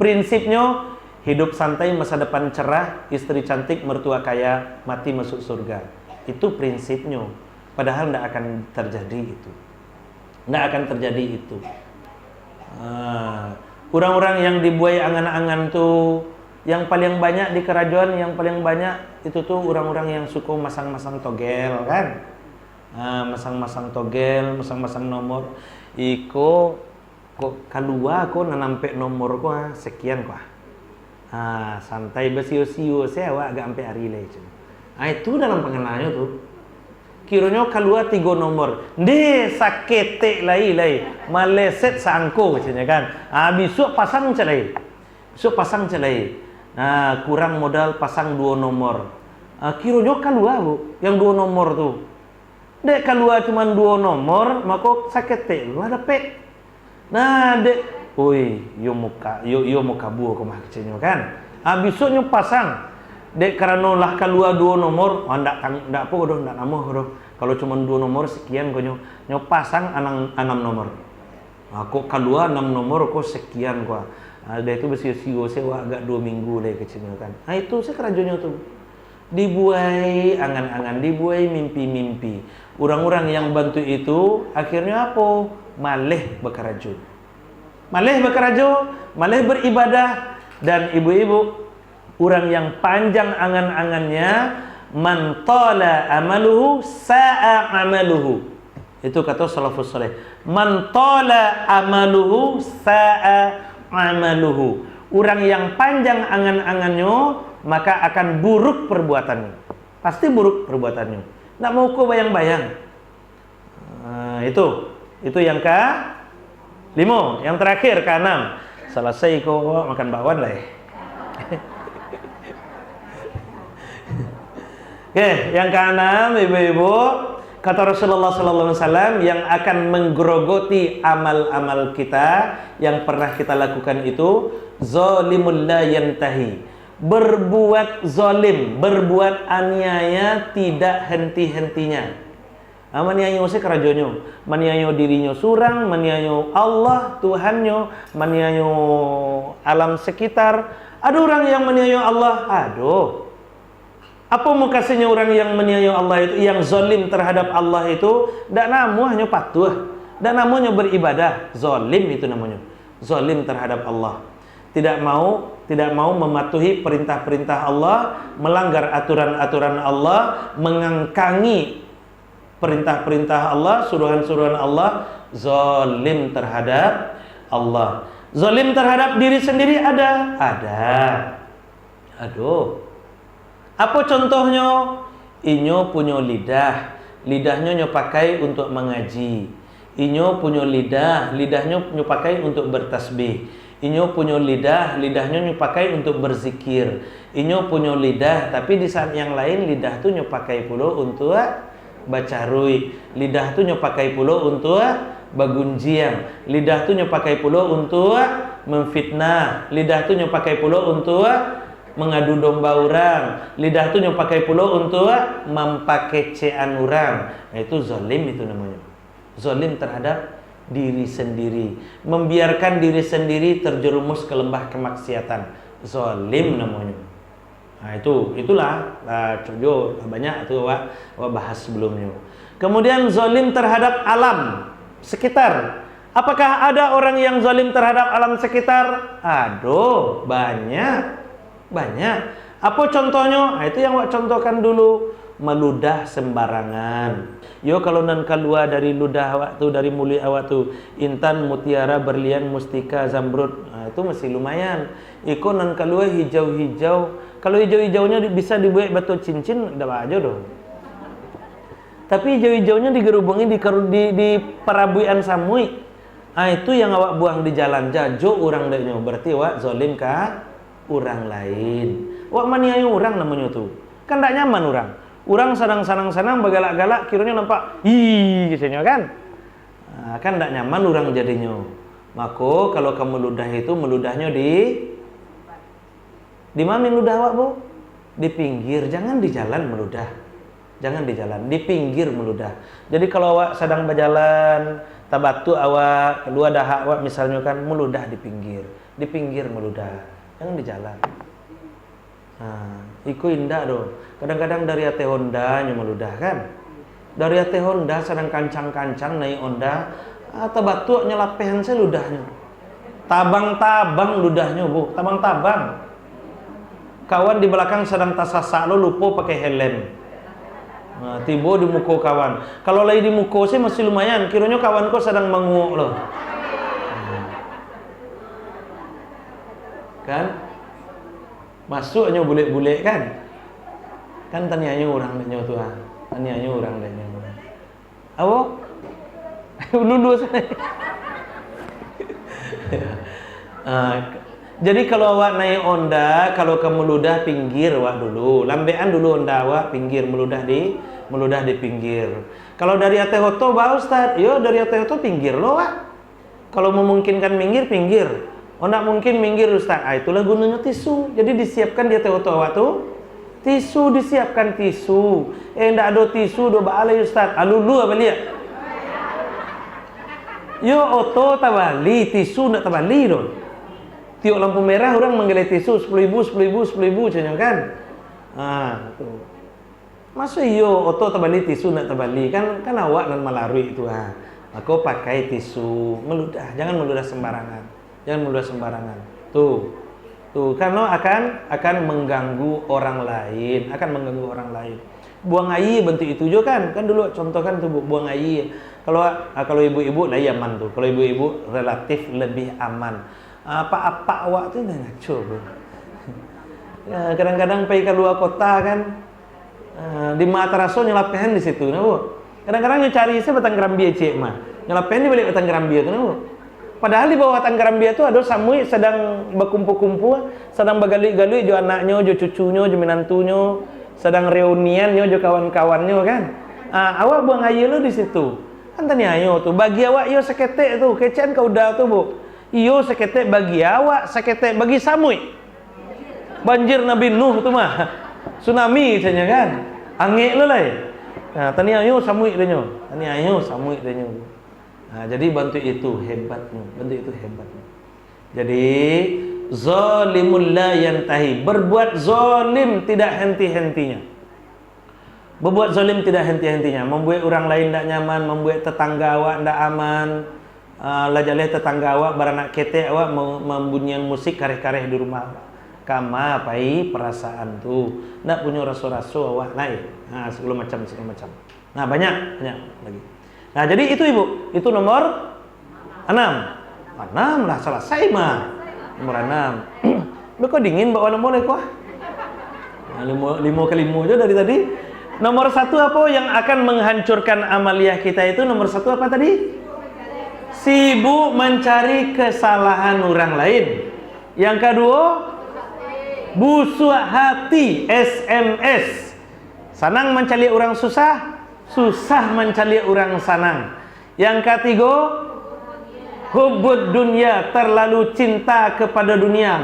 Prinsipnya hidup santai, masa depan cerah, istri cantik, mertua kaya, mati masuk surga. Itu prinsipnya. Padahal tidak akan terjadi itu. Tidak akan terjadi itu. Orang-orang yang dibuai angan-angan tuh, yang paling banyak di kerajaan, yang paling banyak itu tuh orang-orang yang suka masang-masang togel kan. Masang-masang togel, masang-masang nomor. Iko kok kalua kok nanampe nomor kok sekian kok. Santai besio-sio saya awak agak sampai hari le. Itu dalam pengenalnya tuh. Kiranya kalua 3 nomor. De sakete lai maleset sangko macamnya kan. Besok pasang celai. Besok pasang celai. Kurang modal pasang 2 nomor. Kiranya kalua bu, yang 2 nomor tuh. Dek kalua cuma 2 nomor, maka sakete lu ada pe. Dek, yo muka buah kau makcanya kan. Besoknya pasang. Dek karena lah kalua 2 nomor, ndak apa doh, ndak nama doh. Kalau cuma 2 nomor sekian kau nyo pasang 6 nomor. Kok kalua 6 nomor kok sekian kau. Ada itu bersio-sio sewa agak 2 minggu deh kecilnya kan. Itu saya kerajuannya tuh. Dibuai angan-angan, dibuai mimpi-mimpi. Orang-orang yang bantu itu akhirnya apa? Malih bekeraju. Malih bekeraju, malih beribadah. Dan ibu-ibu, orang yang panjang angan-angannya, man tala amaluhu sa'a amaluhu. Itu kata salafus saleh. Man tala amaluhu sa'a amaluhu. Orang yang panjang angan-angannya, maka akan buruk perbuatannya. Pasti buruk perbuatannya. Nggak mau kau bayang-bayang. Itu yang ke-5. Yang terakhir ke-6. Selesai kau makan bakwan lah. Oke, yang ke-6 ibu-ibu, kata Rasulullah sallallahu alaihi wasallam, yang akan menggerogoti amal-amal kita yang pernah kita lakukan itu zalimul la yantahi. Berbuat zalim, berbuat aniaya tidak henti-hentinya. Maniayo se kerajonyo, maniayo dirinya surang, maniayo Allah Tuhannya, maniayo alam sekitar. Ada orang yang maniayo Allah, aduh. Apa mukasnya orang yang maniayo Allah itu, yang zalim terhadap Allah itu, ndak namanya patuh, ndak namanya beribadah, zalim itu namanya. Zalim terhadap Allah. Tidak mau mematuhi perintah-perintah Allah, melanggar aturan-aturan Allah, mengangkangi perintah-perintah Allah, suruhan-suruhan Allah, zalim terhadap Allah. Zalim terhadap diri sendiri ada. Aduh. Apa contohnya? Inyo punya lidah, lidahnya nyo pakai untuk mengaji. Inyo punya lidah, lidahnya nyo pakai untuk bertasbih. Inyo punya lidah, lidahnya nyo pakai untuk berzikir. Inyo punya lidah, tapi di saat yang lain lidah tuh nyo pakai pula untuk baca rui. Lidah tuh nyo pakai pula untuk bagunjiang. Lidah tuh nyo pakai pula untuk memfitnah. Lidah tuh nyo pakai pula untuk mengadu domba orang. Lidah tuh nyo pakai pula untuk mempakecean orang. Itu zalim itu namanya. Zalim terhadap diri sendiri, membiarkan diri sendiri terjerumus ke lembah kemaksiatan, zalim namanya. Nah, itulah cojo banyak itu awak bahas sebelumnya. Kemudian zalim terhadap alam sekitar. Apakah ada orang yang zalim terhadap alam sekitar? Aduh, banyak. Apa contohnya? Nah, itu yang awak contohkan dulu, meludah sembarangan. Yo kalau nan keluar dari ludah awak tu, dari mulut awak tu, intan, mutiara, berlian, mustika, zamrud, nah, itu masih lumayan. Iko nan keluar hijau-hijau. Kalau hijau-hijaunya bisa dibuat batu cincin, dah aja doh. Tapi hijau-hijaunya digerubungi di perabuian samui. Ah itu yang awak buang di jalan jajo orang deknya. Berarti awak zalim ka orang lain. Awak maniayu orang namanya tu. Kan tak nyaman orang. Orang senang-senang bergalak-galak kiranya nampak ih gitu kan. Nah, kan tak nyaman orang jadinya. Maka kalau kamu ludah itu meludahnya di mana meludah awak, Bu? Di pinggir, jangan di jalan meludah. Jangan di jalan, di pinggir meludah. Jadi kalau awak sedang berjalan, tabatu awak, kedua dahak awak misalnya kan meludah di pinggir meludah. Jangan di jalan. Nah, iku indah doh. Kadang-kadang dari ate Honda nya meludah kan. Dari ate Honda sedang kancang-kancang naik Honda, tabatu nyelapehan saya ludahnya. Tabang-tabang ludahnya, Bu. Tabang-tabang. Kawan di belakang sedang tasasak lo lupa pakai helm. Nah, tiba di muka kawan. Kalau lagi di muka sih masih lumayan. Kiranya kawan kau sedang menguak lo. Kan? Masuknya bulik-bulik kan? Kan tanyanya orang deknya tu ah. Tanyanya orang deknya. Awak? Lulu sana. Jadi kalau awak naik Honda, kalau kamu meludah pinggir awak dulu. Lambean dulu Honda awak pinggir, meludah di pinggir. Kalau dari ate hoto bah Ustaz, yo dari ate hoto pinggir lo wak. Kalau memungkinkan pinggir. Oh nak mungkin minggir Ustaz. Ah itulah gunanya tisu. Jadi disiapkan di ate hoto awak tuh. Disiapkan tisu. Ndak ada tisu do baalai Ustaz. Alulu apa lihat? Yo oto tabali, tisu ndak tabali do. Tiuk lampu merah orang menggelai tisu 10.000 macam kan. Tuh. Masa iyo oto tabali tisu nak tabali kan awak nan malarui itu Aku pakai tisu, meludah, jangan meludah sembarangan. Tuh karena akan mengganggu orang lain, Buang air bentuk itu juga kan dulu contohkan tuh buang air. Kalau ibu-ibu lah aman tuh. Kalau ibu-ibu relatif lebih aman. Apa awak tu dah ngaco bro. Kadang-kadang pergi ke luar kota kan di Matarasso nyelapehan di situ nah, Bu. Kadang-kadang cari saya batang Grambia cek mah. Nyelapehan di balik batang Grambia tu nah, Bu. Padahal di bawah batang Grambia tu ada samui sedang berkumpul-kumpul, sedang bergali-gali jo anaknya, jo cucunya, jo menantunya, sedang reunian jo kawan-kawannya kan. Awak buang air lu di situ. Kan tanya ayo tu bagi awak yo seketek tu, kecean kau dah tu, Bu. Iyo seketek bagi awak, seketek bagi samui. Banjir Nabi Nuh tu mah. Tsunami katanya kan. Angin lo lah. Nah, tani ayo samui dia nyo. Jadi bantu itu hebatnya. Jadi zalimul la yantahi. Berbuat zalim tidak henti-hentinya. Membuat orang lain tidak nyaman, membuat tetangga awak tidak aman. Lajaleh tetangga awak beranak kete awak membunyikan musik kareh-kareh di rumah awak. Kama pai perasaan tu. Ndak punya raso-raso awak lain. Segala macam. Nah, banyak lagi. Nah, jadi itu Ibu. Itu nomor 6. 6 lah selesai mah. Nomor 6. Kok dingin bawa nomor kok? 5 ke 5 aja dari tadi. Nomor 1 apa yang akan menghancurkan amaliyah kita itu? Nomor 1 apa tadi? Sibuk mencari kesalahan orang lain. Yang kedua, busuk hati, SMS. Senang mencari orang susah, susah mencari orang senang. Yang ketiga, hubbud dunia, terlalu cinta kepada dunia,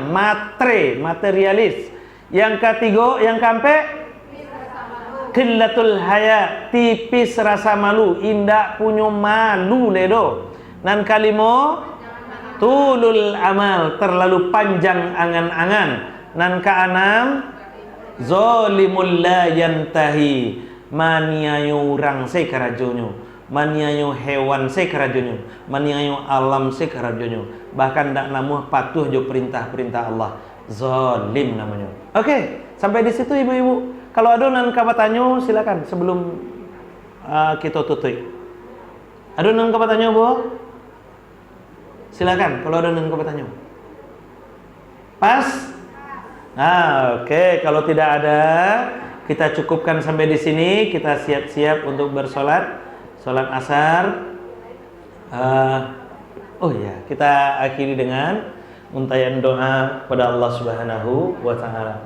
materialis. Yang ketiga, yang keempat, qillatul haya, tipis rasa malu, indak punya malu ledo. Dan kalimo tulul amal, terlalu panjang angan-angan. Dan keenam zalimul la yantahi, maniayo urang se karajonyo, maniayo hewan se karajonyo, maniayo alam se karajonyo, bahkan ndak namuh patuh jo perintah-perintah Allah. Zalim namanya. Oke, sampai di situ ibu-ibu. Kalau ada nan kabatanyo silakan sebelum kita tutup. Ada nan kabatanyo, Bu? Silakan kalau ada nan kabatanyo. Pas? Nah, oke. Kalau tidak ada, kita cukupkan sampai di sini. Kita siap-siap untuk bersolat, solat asar. Oh ya, kita akhiri dengan untayan doa kepada Allah Subhanahu wa Ta'ala.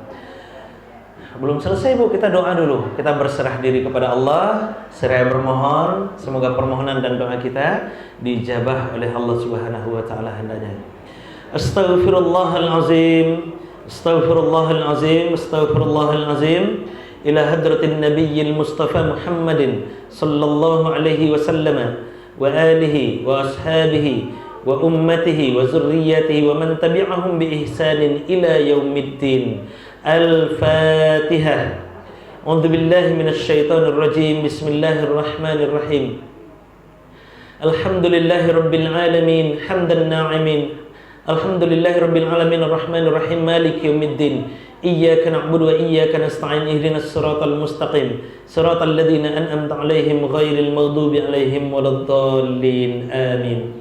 Belum selesai, Bu, kita doa dulu. Kita berserah diri kepada Allah, seraya bermohon semoga permohonan dan doa kita dijabah oleh Allah Subhanahu wa Ta'ala hendaknya. Astaghfirullahalazim, astaghfirullahalazim, astaghfirullahalazim ila hadratin nabiyil mustafa Muhammadin sallallahu alaihi wasallam wa alihi wa ashabihi wa ummatihi wa zurriyyatihi wa man tabi'ahum bi ihsanin ila yaumiddin. Al-Fatihah. A'udzu billahi minasy syaithanir rajim. Bismillahirrahmanirrahim. Alhamdulillahirabbil alamin hamdan na'imin. Alhamdulillahirabbil alamin arrahmanir rahim maliki yaumiddin. Iyyaka na'budu wa iyyaka nasta'in ihdinas siratal mustaqim siratal ladzina an'amta 'alaihim ghairil maghdubi 'alaihim waladdallin. Amin.